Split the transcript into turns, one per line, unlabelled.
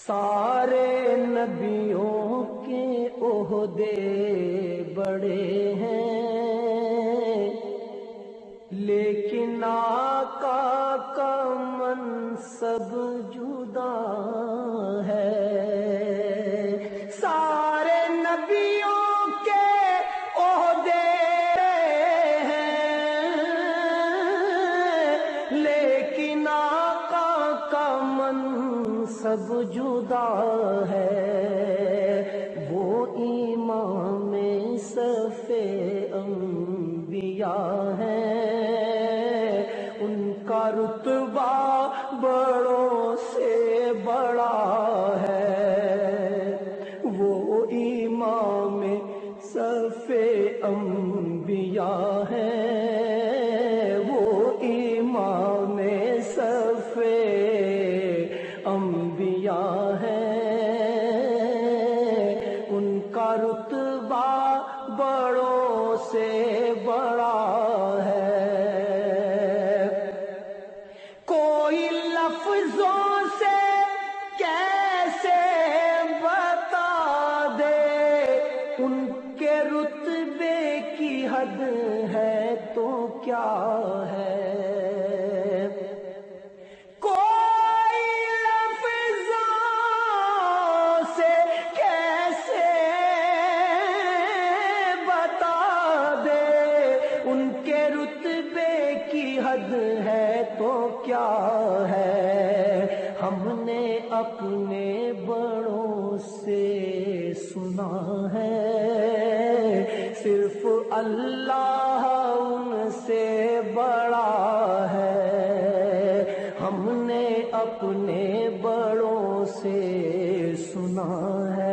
سارے نبیوں کے عہدے بڑے ہیں، لیکن آقا کا منصب جدا ہے۔ سارے نبیوں کے عہدے ہیں، لیکن آقا کا منصب جدا ہے۔ وہ امام صف انبیاء ہیں، ان کا رتبہ بڑوں سے بڑا ہے۔ وہ امام صف انبیاء ہیں، وہ امام صف انبیاء ہیں، ان کا رتبہ بڑوں سے بڑا ہے۔ کوئی لفظوں سے کیسے بتا دے ان کے رتبے کی حد ہے تو کیا ہے۔ حد ہے تو کیا ہے۔ ہم نے اپنے بڑوں سے سنا ہے، صرف اللہ ان سے بڑا ہے۔ ہم نے اپنے بڑوں سے سنا ہے،